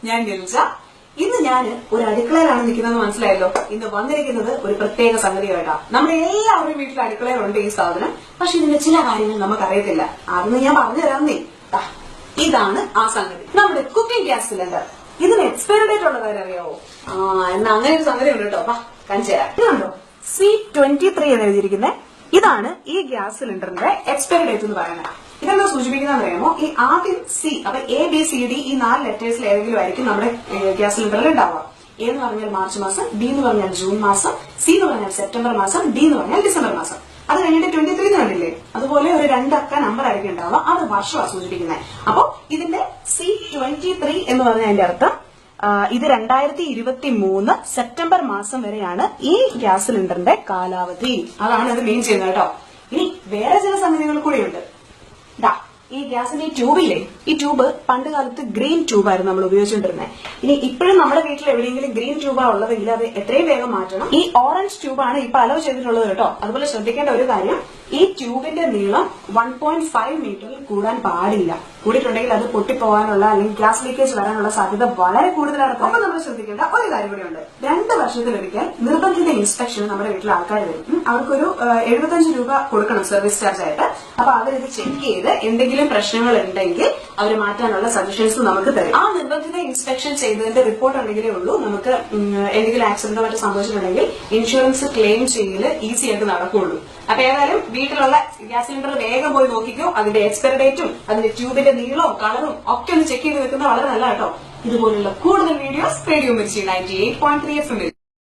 ഞാൻ ഗിൽജ. ഇന്ന് ഞാൻ ഒരു അടുക്കളയിലാണ് നിൽക്കുന്നതെന്ന് മനസ്സിലായല്ലോ. ഇന്ന് വന്നിരിക്കുന്നത് ഒരു പ്രത്യേക സംഗതിയായിട്ടാണ്. നമ്മുടെ എല്ലാവരുടെയും വീട്ടിൽ അടുക്കളയിലുണ്ട് ഈ സാധനം. പക്ഷെ ഇതിന്റെ ചില കാര്യങ്ങൾ നമുക്കറിയത്തില്ല. അതൊന്ന് ഞാൻ പറഞ്ഞു തരാമെന്നേ. ഇതാണ് ആ സംഗതി, നമ്മുടെ കുക്കിംഗ് ഗ്യാസ് സിലിണ്ടർ. ഇതിന് എക്സ്പയറി ഡേറ്റ് ഉള്ള കാര്യം അറിയാവോ? എന്നാ അങ്ങനെ ഒരു സംഗതി ഉണ്ട് കേട്ടോ. കാണിച്ചു തരാം. ഇതുണ്ടോ C23 എന്ന് എഴുതിയിരിക്കുന്നത്. ഇതാണ് ഈ ഗ്യാസ് സിലിണ്ടറിന്റെ എക്സ്പയറി ഡേറ്റ് എന്ന് പറയുന്നത്. ഇതെന്താ സൂചിപ്പിക്കുന്നതെന്ന് അറിയാമോ? ഈ ആദ്യം സി, അപ്പൊ ABCD ഈ 4 ലെറ്റേഴ്സിൽ ഏതെങ്കിലും ആയിരിക്കും നമ്മുടെ ഗ്യാസ് സിലിണ്ടറിൽ ഉണ്ടാവുക. A എന്ന് പറഞ്ഞാൽ മാർച്ച് മാസം, B എന്ന് പറഞ്ഞാൽ ജൂൺ മാസം, C എന്ന് പറഞ്ഞാൽ സെപ്റ്റംബർ മാസം, D എന്ന് പറഞ്ഞാൽ ഡിസംബർ മാസം. അത് കഴിഞ്ഞിട്ട് 23 കണ്ടില്ലേ? അതുപോലെ ഒരു 2 അക്ക നമ്പർ ആയിരിക്കും ഉണ്ടാവുക. അത് വർഷമാണ് സൂചിപ്പിക്കുന്നത്. അപ്പൊ ഇതിന്റെ C23 എന്ന് പറഞ്ഞ അതിന്റെ അർത്ഥം ഇത് 2023 സെപ്റ്റംബർ മാസം വരെയാണ് ഈ ഗ്യാസ് സിലിണ്ടറിന്റെ കാലാവധി. അതാണ് അത് മീൻ ചെയ്യുന്നത് കേട്ടോ. ഇനി വേറെ ചില സംഗതികൾ കൂടിയുണ്ട്. ഈ ഗ്യാസിന്റെ ഈ ട്യൂബില്ലേ, ഈ ട്യൂബ് പണ്ട് കാലത്ത് ഗ്രീൻ ട്യൂബായിരുന്നു നമ്മൾ ഉപയോഗിച്ചുകൊണ്ടിരുന്നത്. ഇനി ഇപ്പോഴും നമ്മുടെ വീട്ടിൽ എവിടെയെങ്കിലും ഗ്രീൻ ട്യൂബാ ഉള്ളതെങ്കിൽ അത് എത്രയും വേഗം മാറ്റണം. ഈ ഓറഞ്ച് ട്യൂബാണ് ഇപ്പൊ അലോ ചെയ്തിട്ടുള്ളത് കേട്ടോ. അതുപോലെ ശ്രദ്ധിക്കേണ്ട ഒരു കാര്യം, ഈ ട്യൂബിന്റെ നീളം 1.5 മീറ്ററിൽ കൂടാൻ പാടില്ല. കൂടിയിട്ടുണ്ടെങ്കിൽ അത് പൊട്ടിപ്പോകാനുള്ള അല്ലെങ്കിൽ ഗ്യാസ് ലീക്കേജ് വരാനുള്ള സാധ്യത വളരെ കൂടുതലാണ്. അപ്പൊ നമ്മൾ ശ്രദ്ധിക്കേണ്ട ഒരു കാര്യം കൂടിയുണ്ട്. 2 വർഷത്തിലൊരിക്കൽ നിർബന്ധിത ഇൻസ്പെക്ഷൻ നമ്മുടെ വീട്ടിൽ ആൾക്കാർ വരും. അവർക്കൊരു 75 രൂപ കൊടുക്കണം സർവീസ് ചാർജ് ആയിട്ട്. അപ്പൊ അവരിത് ചെക്ക് ചെയ്ത് എന്തെങ്കിലും പ്രശ്നങ്ങൾ ഉണ്ടെങ്കിൽ അവർ മാറ്റാനുള്ള സജഷൻസ് നമുക്ക് തരും. ആ നിർബന്ധിത ഇൻസ്പെക്ഷൻ ചെയ്തതിന്റെ റിപ്പോർട്ട് ഉണ്ടെങ്കിലേ ഉള്ളൂ നമുക്ക് എന്തെങ്കിലും ആക്സിഡന്റോ മറ്റോ സംഭവിച്ചിട്ടുണ്ടെങ്കിൽ ഇൻഷുറൻസ് ക്ലെയിം ചെയ്യല് ഈസി ആയിട്ട് നടക്കുകയുള്ളൂ. അപ്പൊ ഏതായാലും വീട്ടിലുള്ള ഗ്യാസ് സിലിണ്ടർ വേഗം പോയി നോക്കിക്കോ. അതിന്റെ എക്സ്പയറി ഡേറ്റും അതിന്റെ ട്യൂബിന്റെ നീളവും കളറും ഒക്കെ ഒന്ന് ചെക്ക് ചെയ്ത് വെക്കുന്നത് വളരെ നല്ല കേട്ടോ. ഇതുപോലുള്ള കൂടുതൽ വീഡിയോസ് റേഡിയോ മിർച്ചി 98.3 FM.